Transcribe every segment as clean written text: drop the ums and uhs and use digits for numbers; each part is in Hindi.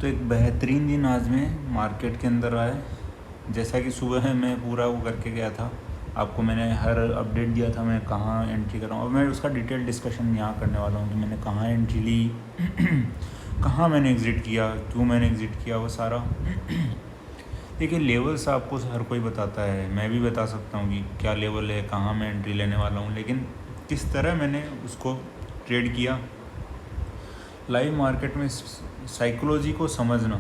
तो एक बेहतरीन दिन आज मैं मार्केट के अंदर आया। जैसा कि सुबह मैं पूरा वो करके गया था, आपको मैंने हर अपडेट दिया था मैं कहाँ एंट्री कर रहा हूँ, और मैं उसका डिटेल डिस्कशन यहाँ करने वाला हूँ कि मैंने कहाँ एंट्री ली कहाँ मैंने एग्ज़िट किया, क्यों मैंने एग्ज़िट किया, वो सारा। देखिए, लेवल्स आपको हर कोई बताता है, मैं भी बता सकता हूँ कि क्या लेवल है, कहाँ मैं एंट्री लेने वाला हूँ, लेकिन किस तरह मैंने उसको ट्रेड किया। लाइव मार्केट में साइकोलॉजी को समझना।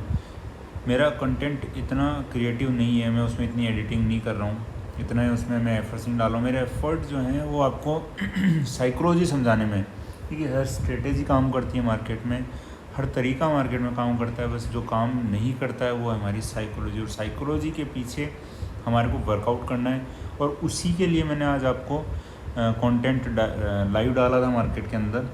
मेरा कंटेंट इतना क्रिएटिव नहीं है, मैं उसमें इतनी एडिटिंग नहीं कर रहा हूँ, इतना उसमें मैं एफर्ट्स नहीं डाल रहा हूँ। मेरे एफर्ट जो हैं वो आपको साइकोलॉजी समझाने में, क्योंकि हर स्ट्रेटेजी काम करती है मार्केट में, हर तरीका मार्केट में काम करता है, बस जो काम नहीं करता है वो है हमारी साइकोलॉजी। और साइकोलॉजी के पीछे हमारे को वर्कआउट करना है, और उसी के लिए मैंने आज आपको कंटेंट लाइव डाला था मार्केट के अंदर।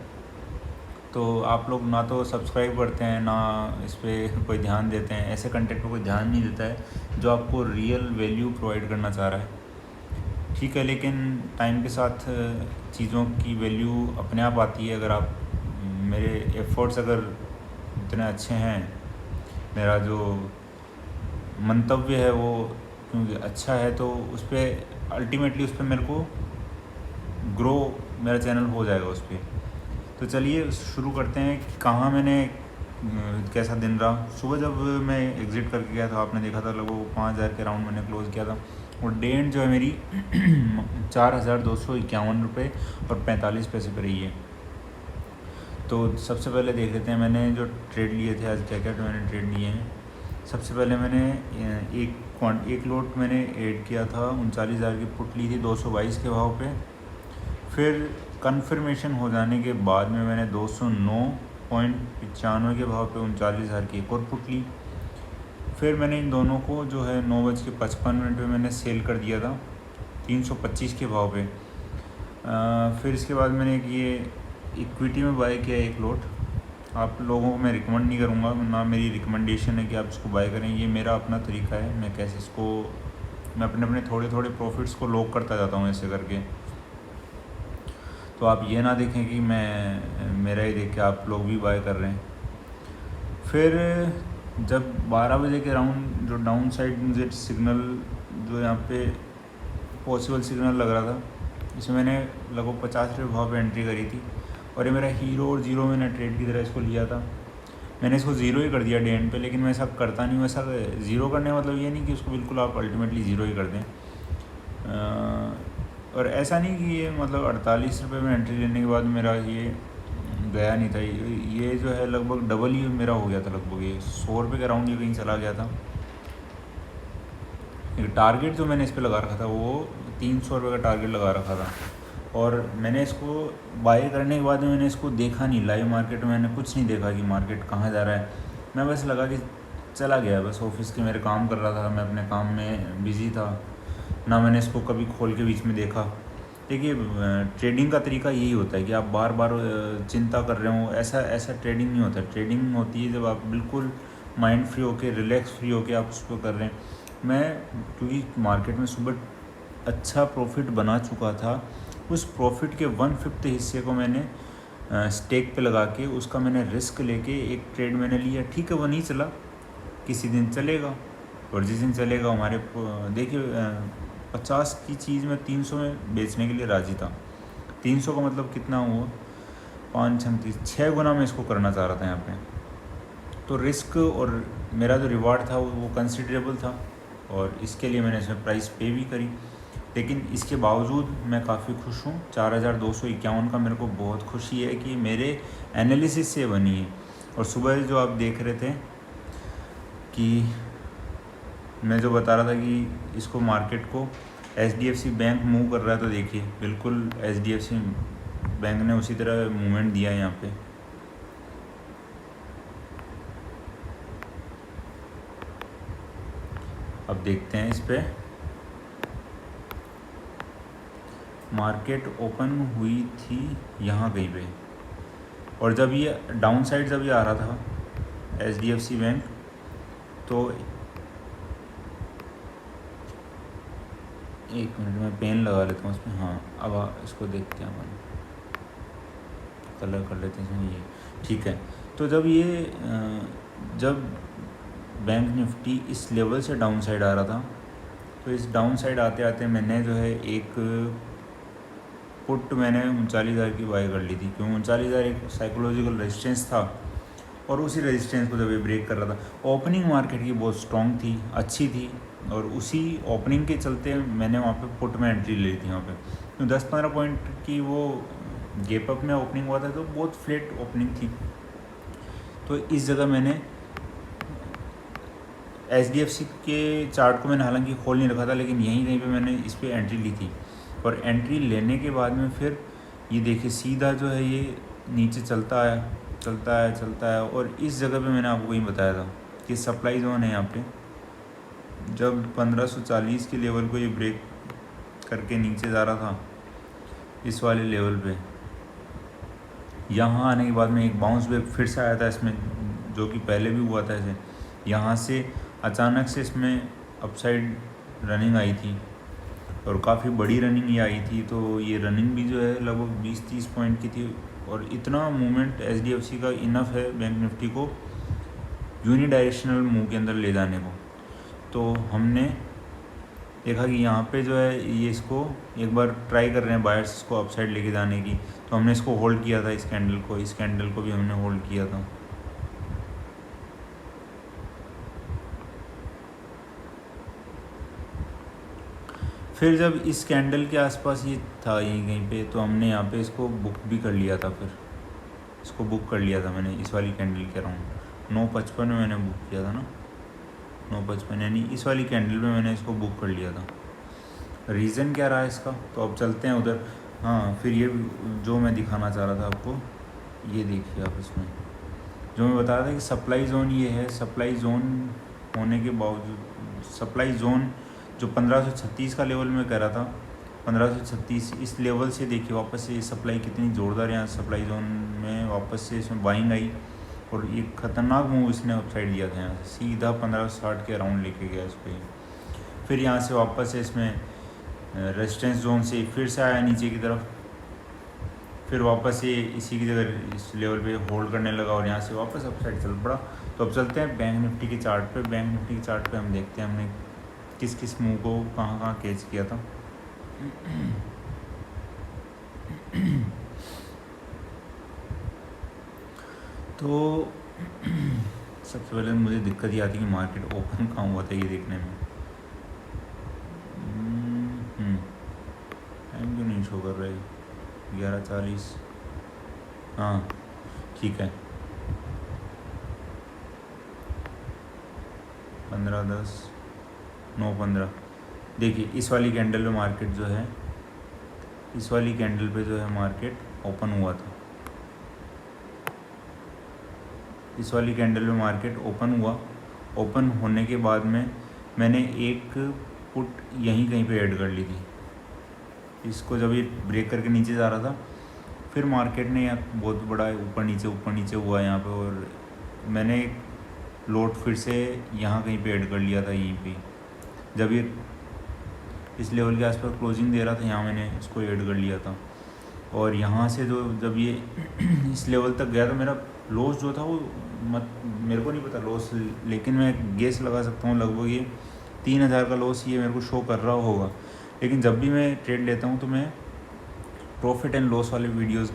तो आप लोग ना तो सब्सक्राइब करते हैं, ना इस पर कोई ध्यान देते हैं, ऐसे कंटेंट पे कोई ध्यान नहीं देता है जो आपको रियल वैल्यू प्रोवाइड करना चाह रहा है। ठीक है, लेकिन टाइम के साथ चीज़ों की वैल्यू अपने आप आती है। अगर आप मेरे एफर्ट्स अगर इतने अच्छे हैं, मेरा जो मंतव्य है वो क्योंकि अच्छा है, तो उस पर अल्टीमेटली उस पर मेरे को ग्रो मेरा चैनल हो जाएगा उस पर। तो चलिए शुरू करते हैं कि कहाँ मैंने कैसा दिन रहा। सुबह जब मैं एग्ज़िट करके गया था, आपने देखा था लगभग 5,000 के राउंड मैंने क्लोज़ किया था, और डे एंड जो है मेरी 4,251 रुपये और 45 पैसे पर रही है। तो सबसे पहले देख लेते हैं मैंने जो ट्रेड लिए थे आज, क्या क्या मैंने ट्रेड लिए हैं। सबसे पहले मैंने एक लॉट मैंने ऐड किया था, 39,000 की पुट ली थी 222 के भाव पे। फिर कन्फर्मेशन हो जाने के बाद में मैंने 209.95 के भाव पे 39,000 की एक और पुट ली। फिर मैंने इन दोनों को जो है 9:55 पे मैंने सेल कर दिया था 325 के भाव पे। फिर इसके बाद मैंने ये इक्विटी में बाय किया एक लॉट। आप लोगों को मैं रिकमेंड नहीं करूँगा, ना मेरी रिकमेंडेशन है कि आप इसको बाय करें, ये मेरा अपना तरीका है। मैं कैसे इसको मैं अपने थोड़े थोड़े प्रॉफिट्स को लॉक करता जाता हूँ ऐसे करके। तो आप ये ना देखें कि मैं मेरा ही देख के आप लोग भी बाय कर रहे हैं। फिर जब 12 बजे के राउंड जो डाउन साइड मुझे सिग्नल जो यहाँ पे पॉसिबल सिग्नल लग रहा था, इसमें मैंने लगभग 50 रुपये भाव पे एंट्री करी थी, और ये मेरा हीरो और जीरो मैंने ट्रेड की तरह इसको लिया था। मैंने इसको ज़ीरो ही कर दिया डे एंड पे, लेकिन मैं ऐसा करता नहीं हूँ। ऐसा ज़ीरो करने का मतलब ये नहीं कि उसको बिल्कुल आप अल्टीमेटली ज़ीरो ही कर दें। और ऐसा नहीं कि ये मतलब 48 रुपये में एंट्री लेने के बाद मेरा ये गया नहीं था, ये जो है लगभग डबल ही मेरा हो गया था। लगभग ये 100 रुपये का राउंड ये कहीं चला गया था। एक टारगेट जो मैंने इस पर लगा रखा था वो 300 रुपये का टारगेट लगा रखा था, और मैंने इसको बाय करने के बाद में मैंने इसको देखा नहीं। लाइव मार्केट में मैंने कुछ नहीं देखा कि मार्केट कहाँ जा रहा है। मैं बस लगा कि चला गया, बस ऑफिस के मेरे काम कर रहा था, मैं अपने काम में बिज़ी था, ना मैंने इसको कभी खोल के बीच में देखा। देखिए, ट्रेडिंग का तरीका यही होता है कि आप बार बार चिंता कर रहे हो, ऐसा ट्रेडिंग नहीं होता। ट्रेडिंग होती है जब आप बिल्कुल माइंड फ्री होके, रिलैक्स फ्री होके आप उसको कर रहे हैं। मैं क्योंकि मार्केट में सुबह अच्छा प्रॉफिट बना चुका था, उस प्रॉफिट के 1/5 हिस्से को मैंने स्टेक पे लगा के उसका मैंने रिस्क लेके एक ट्रेड मैंने लिया। ठीक है, वो नहीं चला, किसी दिन चलेगा, और जिस दिन चलेगा हमारे देखिए 50 की चीज़ मैं 300 में बेचने के लिए राज़ी था। 300 का मतलब कितना हुआ, 5 6 गुना मैं इसको करना चाह रहा था यहाँ पे। तो रिस्क और मेरा जो रिवार्ड था वो कंसिडरेबल था, और इसके लिए मैंने इसमें प्राइस पे भी करी। लेकिन इसके बावजूद मैं काफ़ी खुश हूँ। 4,251 का मेरे को बहुत खुशी है कि मेरे एनालिसिस से बनी है। और सुबह जो आप देख रहे थे कि मैं जो बता रहा था कि इसको मार्केट को HDFC बैंक मूव कर रहा है, तो देखिए बिल्कुल HDFC बैंक ने उसी तरह मूवमेंट दिया है यहाँ पे। अब देखते हैं इस पे। मार्केट ओपन हुई थी यहाँ कहीं पे, और जब ये डाउन साइड जब ये आ रहा था HDFC बैंक, तो एक मिनट में पेन लगा लेता हूँ उसमें। हाँ, अब इसको देखते हैं, अपन कलर कर लेते हैं इसमें, ये ठीक है। तो जब ये जब बैंक निफ्टी इस लेवल से डाउन साइड आ रहा था, तो इस डाउन साइड आते आते मैंने जो है एक पुट मैंने 39,000 की बाई कर ली थी, क्योंकि 39,000 एक साइकोलॉजिकल रेजिस्टेंस था और उसी रेजिस्टेंस को जब ये ब्रेक कर रहा था, ओपनिंग मार्केट की बहुत स्ट्रॉन्ग थी, अच्छी थी, और उसी ओपनिंग के चलते मैंने वहाँ पे पुट में एंट्री ले ली थी वहाँ पे। तो 10-15 पॉइंट की वो गैप अप में ओपनिंग हुआ था, तो बहुत फ्लैट ओपनिंग थी। तो इस जगह मैंने HDFC के चार्ट को मैंने हालांकि खोल नहीं रखा था, लेकिन यहीं कहीं पे मैंने इस पर एंट्री ली थी। और एंट्री लेने के बाद में फिर ये देखिए सीधा जो है ये नीचे चलता है, और इस जगह पे मैंने आपको वही बताया था कि सप्लाई जोन है यहाँ पे। जब 1540 के लेवल को ये ब्रेक करके नीचे जा रहा था इस वाले लेवल पे, यहाँ आने के बाद में एक बाउंस बैक फिर से आया था इसमें, जो कि पहले भी हुआ था ऐसे। यहाँ से अचानक से इसमें अपसाइड रनिंग आई थी, और काफ़ी बड़ी रनिंग ये आई थी। तो ये रनिंग भी जो है लगभग 20-30 पॉइंट की थी, और इतना मूवमेंट HDFC का इनफ है बैंक निफ्टी को यूनिडायरेक्शनल मूव के अंदर ले जाने को। तो हमने देखा कि यहाँ पे जो है ये इसको एक बार ट्राई कर रहे हैं बायर्स इसको अपसाइड लेके जाने की, तो हमने इसको होल्ड किया था, इस कैंडल को भी हमने होल्ड किया था। फिर जब इस कैंडल के आसपास ये था यहीं कहीं पे, तो हमने यहाँ पे इसको बुक भी कर लिया था। फिर इसको बुक कर लिया था मैंने, इस वाली कैंडल के अराउंड 9:55 में मैंने बुक किया था ना, 9:55, यानी इस वाली कैंडल में मैंने इसको बुक कर लिया था। रीज़न क्या रहा इसका, तो अब चलते हैं उधर। हाँ, फिर ये जो मैं दिखाना चाह रहा था आपको, ये देखिए आप इसमें जो मैं बता रहा था कि सप्लाई जोन ये है। सप्लाई जोन होने के बावजूद सप्लाई जोन जो 1536 का लेवल में कह रहा था, 1536 इस लेवल से देखिए वापस से सप्लाई कितनी ज़ोरदार यहाँ सप्लाई जोन में वापस से इसमें बाइंग आई, और ये ख़तरनाक मूव इसने अपसाइड दिया था। यहाँ से सीधा 1560 के अराउंड लेके गया इसको। फिर यहाँ से वापस से इसमें रेजिस्टेंस जोन से फिर से आया नीचे की तरफ, फिर वापस ये इसी की जगह इस लेवल पे होल्ड करने लगा, और यहाँ से वापस अपसाइड चल पड़ा। तो अब चलते हैं बैंक निफ्टी के चार्ट पे। बैंक निफ्टी के चार्ट पे हम देखते हैं हमने किस किस मूव को कहाँ कैच किया था। तो सबसे पहले मुझे दिक्कत ये आती है कि मार्केट ओपन कहाँ हुआ था ये देखने में। टाइम क्यों नहीं शो कर रहा है, 11:40। हाँ ठीक है, 15:10, 9:15। देखिए इस वाली कैंडल पे मार्केट जो है, इस वाली कैंडल पे जो है मार्केट ओपन हुआ था। इस वाली कैंडल में मार्केट ओपन हुआ। ओपन होने के बाद में मैंने एक पुट यहीं कहीं पे ऐड कर ली थी। इसको जब ये ब्रेक करके नीचे जा रहा था, फिर मार्केट ने बहुत बड़ा ऊपर नीचे हुआ यहाँ पे, और मैंने एक लोड फिर से यहाँ कहीं पे ऐड कर लिया था। यहीं पे जब ये इस लेवल के आसपास क्लोजिंग दे रहा था, यहाँ मैंने इसको ऐड कर लिया था। और यहाँ से जो जब ये इस लेवल तक गया, तो मेरा लॉस जो था वो मेरे को नहीं पता लॉस, लेकिन मैं गेस लगा सकता हूँ लगभग ये 3,000 का लॉस ये मेरे को शो कर रहा होगा। लेकिन जब भी मैं ट्रेड लेता हूँ तो मैं प्रॉफिट एंड लॉस वाले वीडियोस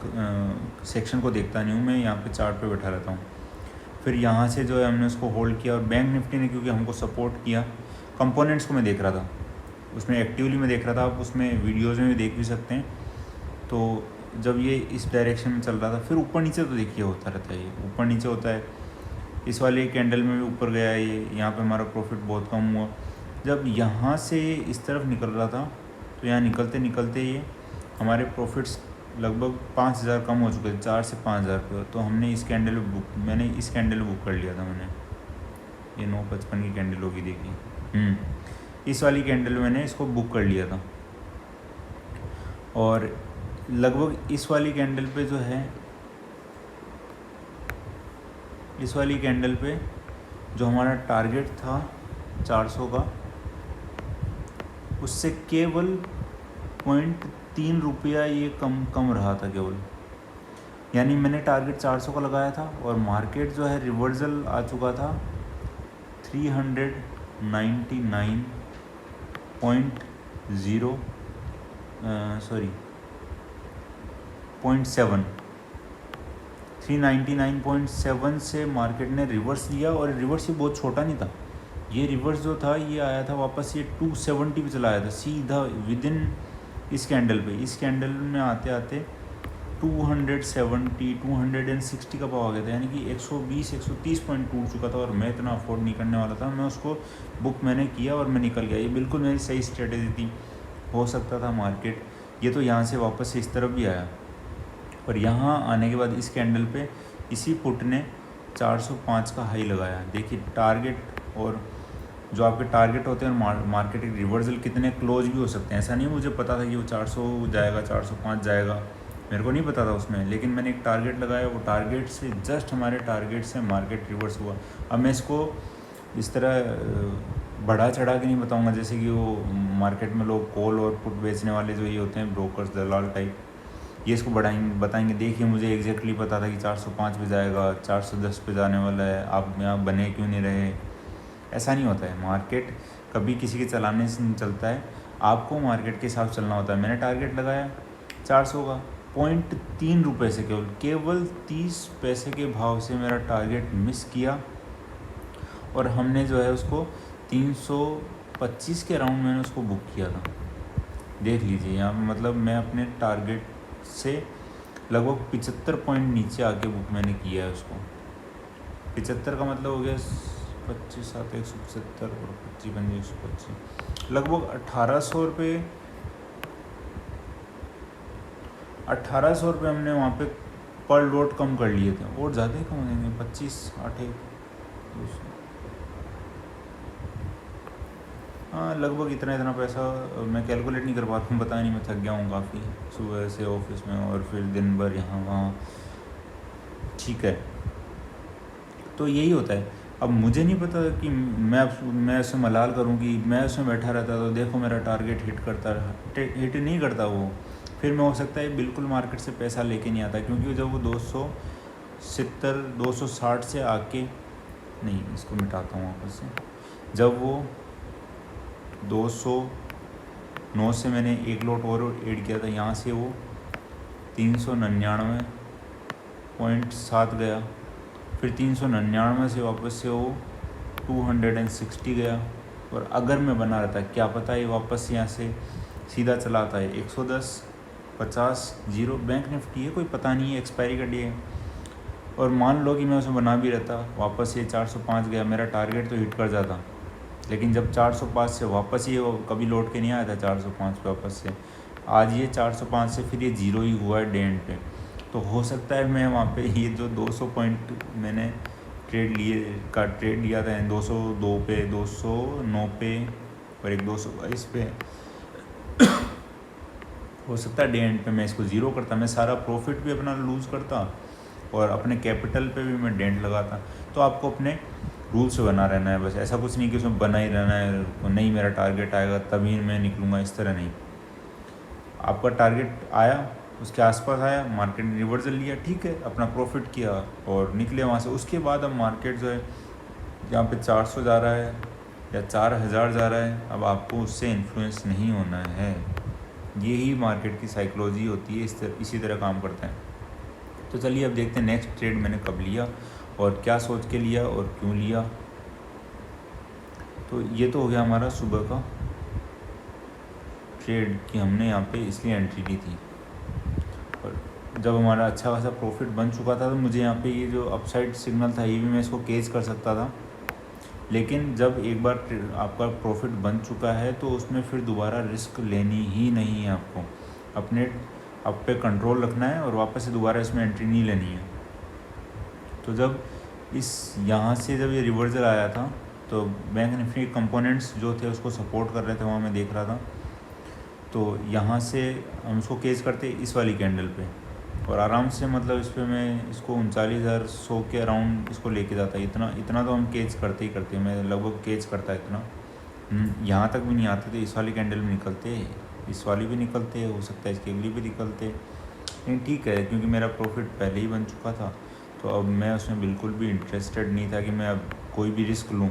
सेक्शन को देखता नहीं हूँ, मैं यहाँ पे चार्ट पे बैठा रहता हूँ। फिर यहाँ से जो है हमने उसको होल्ड किया, और बैंक निफ्टी ने क्योंकि हमको सपोर्ट किया, कंपोनेंट्स को मैं देख रहा था, उसमें एक्टिवली मैं देख रहा था, आप उसमें वीडियोज़ में भी देख भी सकते हैं। तो जब ये इस डायरेक्शन में चल रहा था, फिर ऊपर नीचे तो देखिए होता रहता है, ये ऊपर नीचे होता है। इस वाले कैंडल में भी ऊपर गया ये, यहाँ पे हमारा प्रॉफिट बहुत कम हुआ। जब यहाँ से इस तरफ निकल रहा था, तो यहाँ निकलते निकलते ये हमारे प्रॉफिट्स लगभग 5,000 कम हो चुके थे, 4 से 5,000 पे। तो हमने इस कैंडल मैंने इस कैंडल बुक कर लिया था मैंने, ये 9:55 की कैंडल होगी देखिए। इस वाली कैंडल मैंने इसको बुक कर लिया था, और लगभग इस वाली कैंडल पे जो है, इस वाली कैंडल पे जो हमारा टारगेट था 400 का, उससे केवल 0.3 रुपया ये कम रहा था केवल। यानी मैंने टारगेट 400 का लगाया था और मार्केट जो है रिवर्सल आ चुका था 399.7 से मार्केट ने रिवर्स लिया और रिवर्स ये बहुत छोटा नहीं था। ये रिवर्स जो था ये आया था वापस, ये 270 पे चला आया था सीधा विद इन इस कैंडल पे। इस कैंडल में आते आते 260 का भाव आ गया था, यानी कि 120-130 पॉइंट टूट चुका था और मैं इतना अफोर्ड नहीं करने वाला था। मैं उसको बुक मैंने किया और मैं निकल गया। ये बिल्कुल मेरी सही स्ट्रेटेजी थी। हो सकता था मार्केट ये तो यहाँ से वापस से इस तरफ भी आया, और यहाँ आने के बाद इस कैंडल पे इसी पुट ने 405 का हाई लगाया। देखिए टारगेट, और जो आपके टारगेट होते हैं मार्केट के रिवर्सल कितने क्लोज भी हो सकते हैं। ऐसा नहीं मुझे पता था कि वो 400 जाएगा, 405 जाएगा, मेरे को नहीं पता था उसमें, लेकिन मैंने एक टारगेट लगाया। वो टारगेट से जस्ट हमारे टारगेट से मार्केट रिवर्स हुआ। अब मैं इसको इस तरह बढ़ा चढ़ा के नहीं बताऊंगा जैसे कि वो मार्केट में लोग कॉल और पुट बेचने वाले जो ये होते हैं ब्रोकर्स, दलाल टाइप, ये इसको बताएंगे देखिए मुझे एग्जैक्टली पता था कि 405 पे जाएगा, 410 पे जाने वाला है, आप यहाँ बने क्यों नहीं रहे। ऐसा नहीं होता है। मार्केट कभी किसी के चलाने से नहीं चलता है, आपको मार्केट के हिसाब चलना होता है। मैंने टारगेट लगाया 400 का, 0.3 रुपये से, केवल 30 पैसे के भाव से मेरा टारगेट मिस किया और हमने जो है उसको 325 के अराउंड मैंने उसको बुक किया था। देख लीजिए यहाँ मतलब मैं अपने टारगेट से लगभग 75 पॉइंट नीचे आके बुक मैंने किया है उसको। 75 का मतलब हो गया 25 7 175 और 25 5 125, लगभग 1800 रुपये हमने वहाँ पे पर लॉट कम कर लिए थे, और ज़्यादा ही कम हो जाएंगे 25 8 200, हाँ लगभग इतना पैसा। मैं कैलकुलेट नहीं कर पाता हूँ, पता नहीं, मैं थक गया हूँ काफ़ी सुबह से ऑफिस में और फिर दिन भर यहाँ वहाँ। ठीक है, तो यही होता है। अब मुझे नहीं पता कि मैं उससे मलाल करूँ कि मैं उसमें बैठा रहता तो देखो मेरा टारगेट हिट नहीं करता वो, फिर मैं हो सकता है बिल्कुल मार्केट से पैसा लेके नहीं आता, क्योंकि जब वो 270 260 से आके, नहीं इसको मिटाता हूँ वापस से, जब वो 209 से मैंने एक लॉट और ऐड किया था, यहाँ से वो 399.7 गया, फिर 399 से वापस से वो 260 गया, और अगर मैं बना रहता क्या पता ये वापस यहाँ से सीधा चला आता है 110 50 0। बैंक निफ्टी है, कोई पता नहीं है, एक्सपायरी का डे है। और मान लो कि मैं उसमें बना भी रहता, वापस ये 405 गया, मेरा टारगेट तो हिट कर जाता, लेकिन जब 405 से वापस ये कभी लौट के नहीं आया था 405 पे वापस से, आज ये 405 से फिर ये जीरो ही हुआ है डे एंड पे। तो हो सकता है मैं वहाँ पे ये जो 200 पॉइंट मैंने ट्रेड लिया था 202 पे, 209 पे और एक 222 पे, हो सकता है डे एंड पे मैं इसको ज़ीरो करता, मैं सारा प्रॉफिट भी अपना लूज़ करता और अपने कैपिटल पे भी मैं डेंट लगाता। तो आपको अपने रूल से बना रहना है बस, ऐसा कुछ नहीं कि उसमें बना ही रहना है, नहीं मेरा टारगेट आएगा तभी मैं निकलूँगा, इस तरह नहीं। आपका टारगेट आया, उसके आसपास आया, मार्केट ने रिवर्सल लिया, ठीक है, अपना प्रॉफिट किया और निकले वहाँ से। उसके बाद अब मार्केट जो है यहाँ पे 400 जा रहा है या 4000 जा रहा है, अब आपको उससे इन्फ्लुएंस नहीं होना है। यही मार्केट की साइकोलॉजी होती है, इसी तरह काम करता है। तो चलिए अब देखते हैं नेक्स्ट ट्रेड मैंने कब लिया और क्या सोच के लिया और क्यों लिया। तो ये तो हो गया हमारा सुबह का ट्रेड कि हमने यहाँ पे इसलिए एंट्री ली थी, और जब हमारा अच्छा खासा प्रॉफिट बन चुका था तो मुझे यहाँ पे ये जो अपसाइड सिग्नल था ये भी मैं इसको कैच कर सकता था। लेकिन जब एक बार आपका प्रॉफिट बन चुका है तो उसमें फिर दोबारा रिस्क लेनी ही नहीं है, आपको अपने आप पे कंट्रोल रखना है और वापस से दोबारा इसमें एंट्री नहीं लेनी है। तो जब यहाँ से जब ये रिवर्सल आया था तो बैंक निफ्टी कंपोनेंट्स जो थे उसको सपोर्ट कर रहे थे, वहाँ मैं देख रहा था। तो यहाँ से हम उसको केज करते इस वाली कैंडल पे और आराम से मतलब इस पर मैं इसको 39,100 के अराउंड इसको लेके जाता। इतना तो हम केज करते ही करते, मैं लगभग केज करता इतना। यहाँ तक भी नहीं आते थे, इस वाली कैंडल में निकलते, इस वाली भी निकलते, हो सकता है इसकी अगली भी निकलते, लेकिन ठीक है, क्योंकि मेरा प्रॉफिट पहले ही बन चुका था, तो अब मैं उसमें बिल्कुल भी इंटरेस्टेड नहीं था कि मैं अब कोई भी रिस्क लूँ।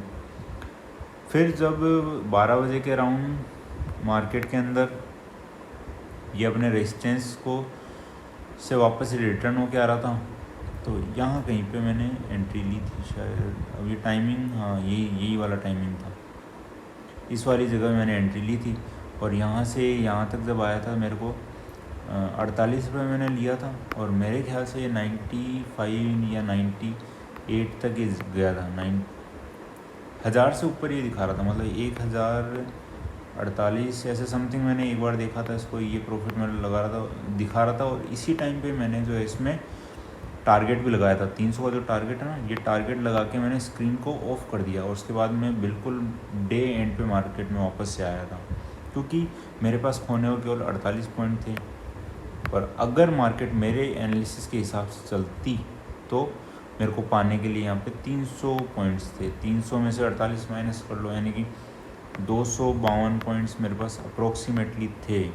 फिर जब 12 बजे के अराउंड मार्केट के अंदर ये अपने रेजिस्टेंस को से वापस रिटर्न होके आ रहा था, तो यहाँ कहीं पे मैंने एंट्री ली थी शायद। अब ये टाइमिंग, हाँ यही वाला टाइमिंग था, इस वाली जगह मैंने एंट्री ली थी। और यहाँ से यहाँ तक जब आया था मेरे को 48 रुपये मैंने लिया था, और मेरे ख्याल से ये 95 या 98 तक ये गया था। 1000 से ऊपर ये दिखा रहा था, मतलब 1048 ऐसे समथिंग मैंने एक बार देखा था इसको, ये प्रॉफिट में लगा रहा था, दिखा रहा था। और इसी टाइम पे मैंने जो है इसमें टारगेट भी लगाया था, 300 का जो टारगेट है ना, ये टारगेट लगा के मैंने स्क्रीन को ऑफ कर दिया। और उसके बाद मैं बिल्कुल डे एंड पे मार्केट में वापस से आया था, क्योंकि मेरे पास खोने को केवल 48 पॉइंट थे। पर अगर मार्केट मेरे एनालिसिस के हिसाब से चलती तो मेरे को पाने के लिए यहाँ पे 300 पॉइंट्स थे। 300 में से 48 माइनस कर लो, यानी कि 252 पॉइंट्स मेरे पास अप्रोक्सीमेटली थे।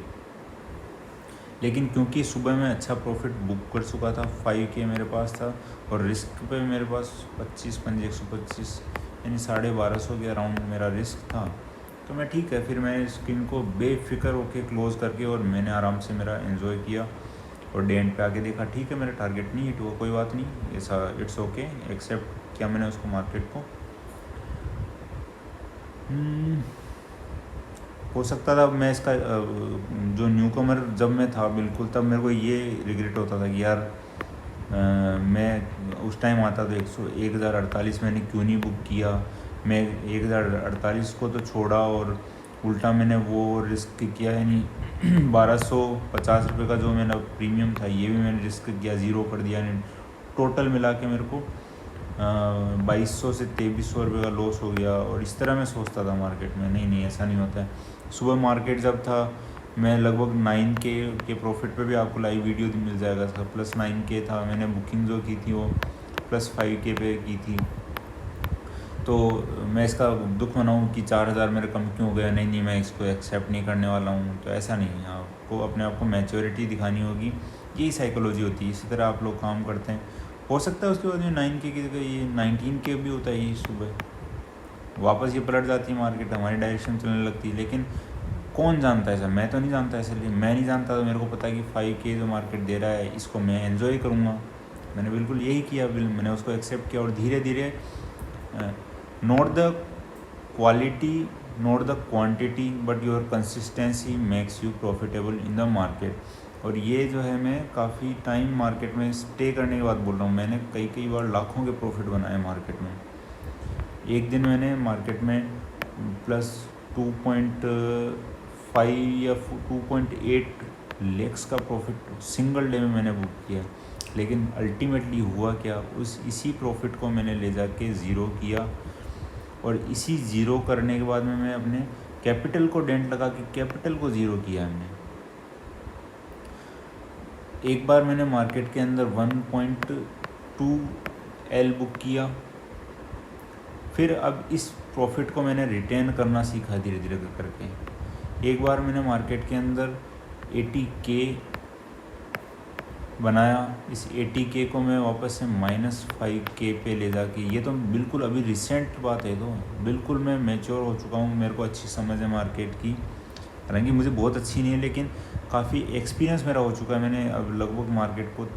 लेकिन क्योंकि सुबह में अच्छा प्रॉफिट बुक कर चुका था, 5K मेरे पास था, और रिस्क पे मेरे पास 25 यानी 1250 के अराउंड मेरा रिस्क था। तो मैं ठीक है, फिर मैं स्क्रीन को बेफिक्र होके क्लोज़ करके और मैंने आराम से मेरा एंजॉय किया। और डे एंड पे आके देखा, ठीक है मेरा टारगेट नहीं हिट हुआ, कोई बात नहीं, ऐसा इट्स ओके, एक्सेप्ट किया मैंने उसको, मार्केट को। हो सकता था मैं इसका जो न्यू कमर जब मैं था बिल्कुल, तब मेरे को ये रिग्रेट होता था कि यार मैं उस टाइम आता तो 1048 मैंने क्यों नहीं बुक किया। मैं 1048 को तो छोड़ा और उल्टा मैंने वो रिस्क किया, यानी 1250 रुपये का जो मेरा प्रीमियम था ये भी मैंने रिस्क किया, ज़ीरो कर दिया। यानी टोटल मिला के मेरे को 2200 से 2300 रुपये का लॉस हो गया। और इस तरह मैं सोचता था मार्केट में, नहीं ऐसा नहीं होता है। सुबह मार्केट जब था, मैं लगभग 9K के प्रॉफिट पे भी आपको लाइव वीडियो मिल जाएगा था, प्लस 9K था। मैंने बुकिंग जो की थी वो प्लस 5K पे की थी। तो मैं इसका दुख मनाऊँ कि 4000 मेरे कम क्यों हो गया, नहीं मैं इसको एक्सेप्ट नहीं करने वाला हूँ। तो ऐसा नहीं है, आपको अपने आप को मैच्योरिटी दिखानी होगी, यही साइकोलॉजी होती है। इसी तरह आप लोग काम करते हैं। हो सकता है उसके बाद में 9K की जगह ये 19K भी होता है, ये सुबह वापस ये पलट जाती है मार्केट, हमारी डायरेक्शन चलने लगती है। लेकिन कौन जानता है ऐसा, मैं तो नहीं जानता। इसलिए मैं नहीं जानता, तो मेरे को पता है कि 5K जो मार्केट दे रहा है इसको मैं एंजॉय करूँगा। मैंने बिल्कुल यही किया, मैंने उसको एक्सेप्ट किया। और धीरे धीरे not the quality not the quantity but your consistency makes you profitable in the market. और ये जो है मैं काफ़ी टाइम मार्केट में स्टे करने के बाद बोल रहा हूँ, मैंने कई बार लाखों के प्रॉफिट बनाए मार्केट में। एक दिन मैंने मार्केट में प्लस 2.5 या 2.8 लेक्स का प्रॉफिट सिंगल डे में मैंने बुक किया। लेकिन अल्टीमेटली हुआ क्या, इसी प्रॉफिट को मैंने ले जाके ज़ीरो किया। और इसी ज़ीरो करने के बाद में मैं अपने कैपिटल को डेंट लगा के कैपिटल को ज़ीरो किया हमने। एक बार मैंने मार्केट के अंदर 1.2L बुक किया। फिर अब इस प्रॉफिट को मैंने रिटेन करना सीखा धीरे धीरे करके। एक बार मैंने मार्केट के अंदर 80K बनाया, इस 80K को मैं वापस से -5K पे ले जाके, ये तो बिल्कुल अभी रिसेंट बात है, तो बिल्कुल मैं मैच्योर हो चुका हूँ, मेरे को अच्छी समझ है मार्केट की। हालांकि मुझे बहुत अच्छी नहीं है, लेकिन काफ़ी एक्सपीरियंस मेरा हो चुका है। मैंने अब लगभग मार्केट को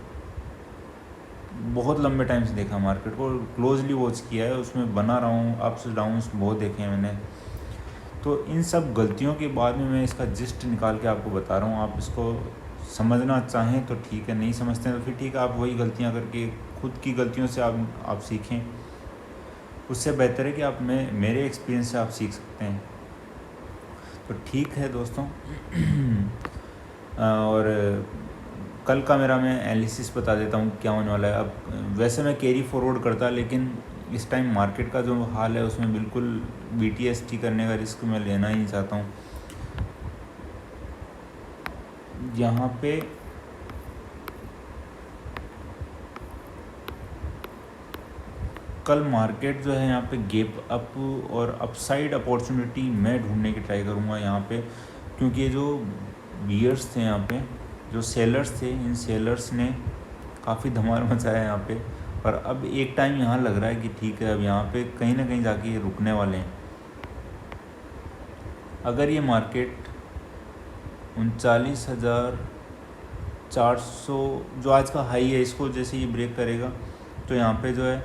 बहुत लंबे टाइम से देखा, मार्केट को क्लोजली वॉच किया है, उसमें बना रहा हूँ, अप्स डाउन्स बहुत देखे हैं मैंने। तो इन सब गलतियों के बाद में मैं इसका जिस्ट निकाल के आपको बता रहा हूँ। आप इसको समझना चाहें तो ठीक है, नहीं समझते हैं तो फिर ठीक है, आप वही गलतियाँ करके खुद की गलतियों से आप सीखें। उससे बेहतर है कि आप मेरे एक्सपीरियंस से आप सीख सकते हैं। तो ठीक है दोस्तों, और कल का मेरा मैं एनालिसिस बता देता हूँ क्या होने वाला है। अब वैसे मैं कैरी फॉरवर्ड करता, लेकिन इस टाइम मार्केट का जो हाल है उसमें बिल्कुल BTST करने का रिस्क मैं लेना ही नहीं चाहता हूँ। यहाँ पे कल मार्केट जो है यहाँ पे गैप अप और अपसाइड अपॉर्चुनिटी मैं ढूंढने की ट्राई करूँगा यहाँ पे, क्योंकि ये जो बियर्स थे यहाँ पे जो सेलर्स थे, इन सेलर्स ने काफ़ी धमाल मचाया यहाँ पे। पर अब एक टाइम यहाँ लग रहा है कि ठीक है, अब यहाँ पे कहीं ना कहीं जाके ये रुकने वाले हैं। अगर ये मार्केट 39,400 जो आज का हाई है, इसको जैसे ये ब्रेक करेगा तो यहाँ पे जो है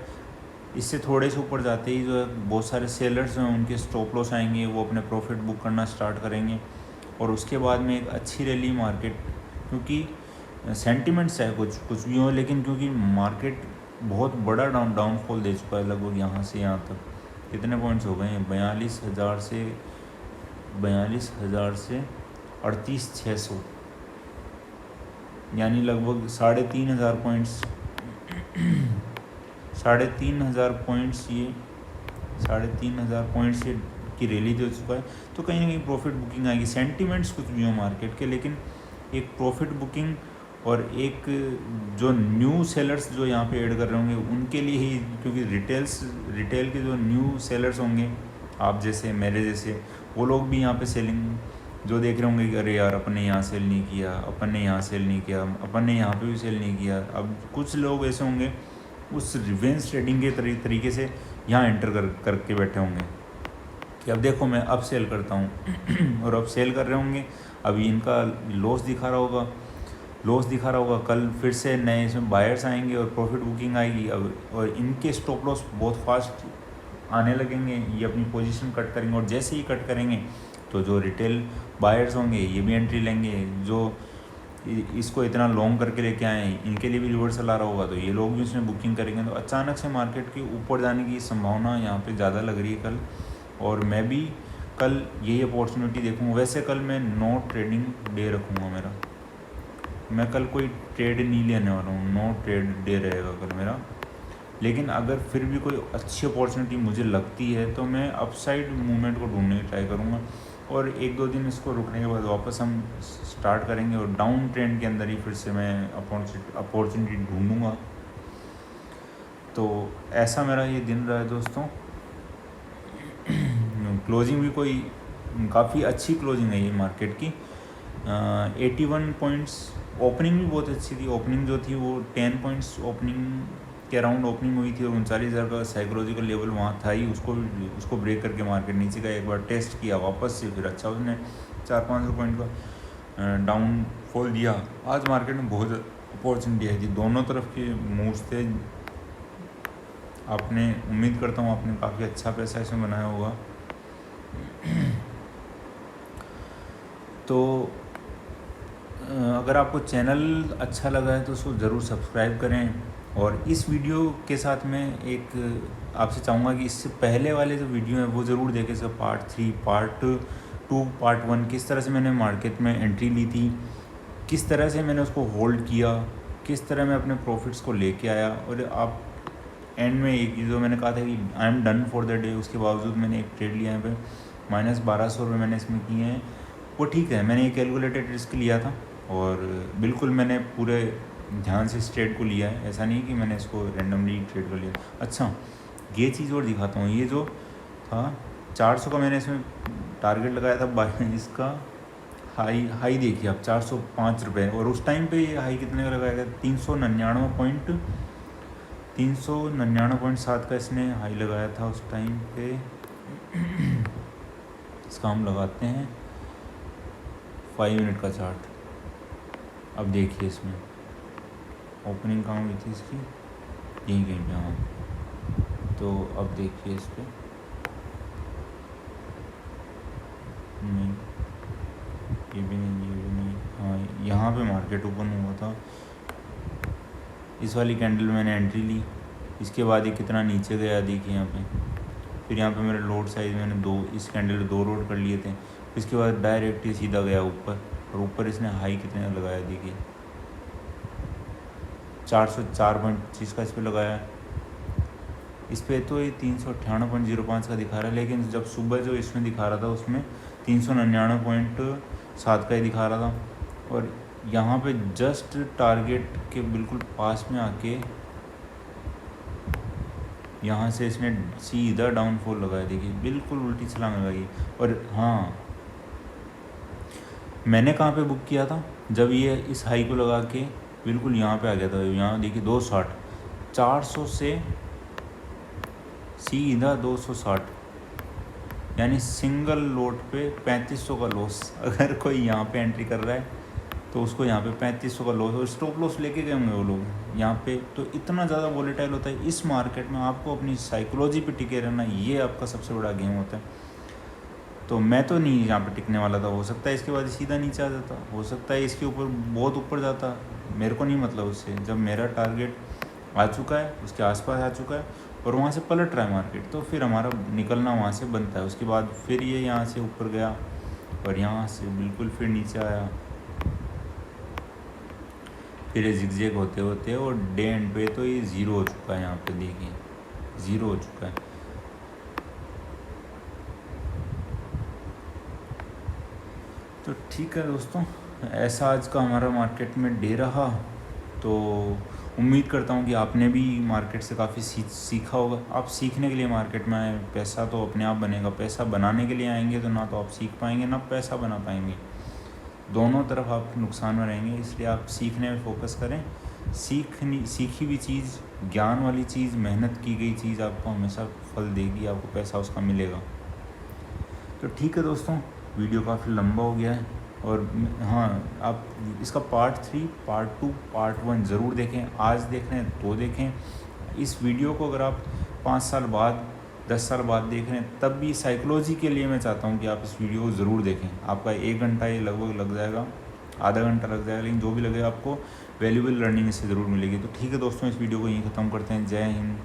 इससे थोड़े से ऊपर जाते ही जो है बहुत सारे सेलर्स जो हैं उनके स्टॉप लॉस आएंगे, वो अपने प्रॉफिट बुक करना स्टार्ट करेंगे। और उसके बाद में एक अच्छी रैली मार्केट, क्योंकि सेंटिमेंट्स है कुछ भी हो, लेकिन क्योंकि मार्केट बहुत बड़ा डाउनफॉल दे चुका है, लगभग यहाँ से यहाँ तक कितने पॉइंट्स हो गए हैं, 42,000 से 38,600, यानी लगभग 3,500 पॉइंट्स 3,500 पॉइंट्स ये 3,500 पॉइंट्स ये की रैली दे चुका है। तो कहीं ना कहीं प्रॉफिट बुकिंग आएगी, सेंटिमेंट्स कुछ भी हो मार्केट के, लेकिन एक प्रॉफिट बुकिंग और एक जो न्यू सेलर्स जो यहाँ पे ऐड कर रहे होंगे उनके लिए ही, क्योंकि रिटेल के जो न्यू सेलर्स होंगे आप जैसे मेरे जैसे, वो लोग भी यहाँ पे सेलिंग जो देख रहे होंगे कि अरे यार अपन ने यहाँ सेल नहीं किया, अपन ने यहाँ सेल नहीं किया, अपन ने यहाँ पे भी सेल नहीं किया। अब कुछ लोग ऐसे होंगे उस रिवेंज ट्रेडिंग के तरीके से यहाँ एंटर करके बैठे होंगे कि अब देखो मैं अब सेल करता हूँ और अब सेल कर रहे होंगे, अभी इनका लॉस दिखा रहा होगा, कल फिर से नए इसमें बायर्स आएंगे और प्रॉफिट बुकिंग आएगी अब, और इनके स्टॉप लॉस बहुत फास्ट आने लगेंगे, ये अपनी पोजीशन कट करेंगे, और जैसे ही कट करेंगे तो जो रिटेल बायर्स होंगे ये भी एंट्री लेंगे, जो इसको इतना लॉन्ग करके लेके आए हैं इनके लिए भी रिवर्सल आ रहा होगा, तो ये लोग भी उसमें बुकिंग करेंगे। तो अचानक से मार्केट के ऊपर जाने की संभावना यहाँ पे ज़्यादा लग रही है कल, और मैं भी कल यही अपॉर्चुनिटी देखूँगा। वैसे कल मैं नो ट्रेडिंग डे रखूँगा मेरा, मैं कल कोई ट्रेड नहीं लेने वाला हूँ, नो ट्रेड डे रहेगा कल मेरा। लेकिन अगर फिर भी कोई अच्छी अपॉर्चुनिटी मुझे लगती है तो मैं अपसाइड मूवमेंट को ढूंढने की ट्राई करूँगा, और 1-2 दिन इसको रुकने के बाद वापस हम स्टार्ट करेंगे, और डाउन ट्रेंड के अंदर ही फिर से मैं अपॉर्चुनिटी ढूंढूंगा। तो ऐसा मेरा ये दिन रहा है दोस्तों। क्लोजिंग भी कोई काफ़ी अच्छी क्लोजिंग है ये मार्केट की, 81 पॉइंट्स। ओपनिंग भी बहुत अच्छी थी, ओपनिंग जो थी वो 10 पॉइंट्स ओपनिंग के अराउंड ओपनिंग हुई थी, और 39,000 का साइकोलॉजिकल लेवल वहाँ था ही, उसको ब्रेक करके मार्केट नीचे का एक बार टेस्ट किया वापस से, फिर अच्छा उसने 400-500 पॉइंट का डाउनफॉल दिया। आज मार्केट में बहुत अपॉर्चुनिटी आई थी, दोनों तरफ के मूव्स थे। आपने उम्मीद करता हूँ आपने काफ़ी अच्छा पैसा इसमें बनाया होगा। तो अगर आपको चैनल अच्छा लगा है तो उसको ज़रूर सब्सक्राइब करें, और इस वीडियो के साथ मैं एक आपसे चाहूँगा कि इससे पहले वाले जो वीडियो हैं वो ज़रूर देखें, जैसे पार्ट 3, पार्ट 2, पार्ट 1, किस तरह से मैंने मार्केट में एंट्री ली थी, किस तरह से मैंने उसको होल्ड किया, किस तरह मैं अपने प्रॉफिट्स को लेके आया, और आप एंड में एक जो मैंने कहा था कि I am done for the day, उसके बावजूद मैंने एक ट्रेड लिया है पे -1200 रुपये मैंने इसमें किए हैं। वो ठीक है, मैंने एक कैलकुलेटेड रिस्क लिया था, और बिल्कुल मैंने पूरे ध्यान से इस ट्रेड को लिया है, ऐसा नहीं कि मैंने इसको रैंडमली ट्रेड कर लिया। अच्छा, ये चीज़ और दिखाता हूँ, ये जो था 400 का मैंने इसमें टारगेट लगाया था, इसका हाई देखिए आप 405 रुपये, और उस टाइम पे ये हाई कितने का लगाया गया, 399.7 का इसने हाई लगाया था उस टाइम पे। इसका हम लगाते हैं 5 मिनट का चार्ट। अब देखिए इसमें ओपनिंग कहाँ हुई थी इसकी, यहीं कहीं पे, हाँ। तो अब देखिए इस पर नहीं, ये भी नहीं, हाँ यहाँ पे मार्केट ओपन हुआ था, इस वाली कैंडल में मैंने एंट्री ली, इसके बाद ये कितना नीचे गया देखिए यहाँ पे। फिर यहाँ पे मेरे लोड साइज मैंने इस कैंडल में 2 लोड कर लिए थे, इसके बाद डायरेक्ट ही सीधा गया ऊपर, और ऊपर इसने हाई कितने लगाया देखिए, 404.25 का इस पर लगाया। इस पर तो ये 398.05 का दिखा रहा है, लेकिन जब सुबह जो इसमें दिखा रहा था उसमें 399.7 का ही दिखा रहा था, और यहाँ पे जस्ट टारगेट के बिल्कुल पास में आके यहाँ से इसने सीधा डाउनफॉल लगाया देखिए, बिल्कुल उल्टी छलांग लगाई। और हाँ, मैंने कहाँ पे बुक किया था, जब ये इस हाई को लगा के बिल्कुल यहाँ पे आ गया था, यहाँ देखिए 260, 400 से सीधा 260, यानी सिंगल लोट पे 3500 का लॉस। अगर कोई यहाँ पे एंट्री कर रहा है तो उसको यहाँ पे 3500 का लॉस, और स्टॉप लॉस लेके गए होंगे वो लोग यहाँ पे। तो इतना ज़्यादा वोलेटाइल होता है इस मार्केट में, आपको अपनी साइकोलॉजी पे टिके रहना, ये आपका सबसे बड़ा गेम होता है। तो मैं तो नहीं यहाँ पे टिकने वाला था, हो सकता है इसके बाद सीधा नीचे आ जाता, हो सकता है इसके ऊपर बहुत ऊपर जाता, मेरे को नहीं मतलब उससे। जब मेरा टारगेट आ चुका है, उसके आसपास आ चुका है और वहाँ से पलट रहा है मार्केट, तो फिर हमारा निकलना वहाँ से बनता है। उसके बाद फिर ये यहाँ से ऊपर गया और यहाँ से बिल्कुल फिर नीचे आया, फिर ये जिगजैग होते होते और डे एंड पे तो ये ज़ीरो हो चुका है। यहाँ पे देखिए ज़ीरो हो चुका है। तो ठीक है दोस्तों, ऐसा आज का हमारा मार्केट में डे रहा। तो उम्मीद करता हूँ कि आपने भी मार्केट से काफ़ी सीखा होगा। आप सीखने के लिए मार्केट में आए, पैसा तो अपने आप बनेगा। पैसा बनाने के लिए आएंगे तो ना तो आप सीख पाएंगे ना पैसा बना पाएंगे, दोनों तरफ आप नुकसान में रहेंगे। इसलिए आप सीखने में फोकस करें। सीखी हुई चीज़, ज्ञान वाली चीज़, मेहनत की गई चीज़ आपको हमेशा फल देगी, आपको पैसा उसका मिलेगा। तो ठीक है दोस्तों, वीडियो काफ़ी लंबा हो गया है, और हाँ, आप इसका पार्ट 3, पार्ट 2, पार्ट 1 ज़रूर देखें। आज देख रहे हैं तो देखें इस वीडियो को। अगर आप 5 साल बाद, 10 साल बाद देख रहे हैं, तब भी साइकोलॉजी के लिए मैं चाहता हूँ कि आप इस वीडियो को ज़रूर देखें। आपका 1 घंटा ये लगभग लग जाएगा, आधा घंटा लग जाएगा, लेकिन जो भी लगेगा आपको वैल्यूएबल लर्निंग इससे ज़रूर मिलेगी। तो ठीक है दोस्तों, इस वीडियो को यहीं ख़त्म करते हैं। जय हिंद।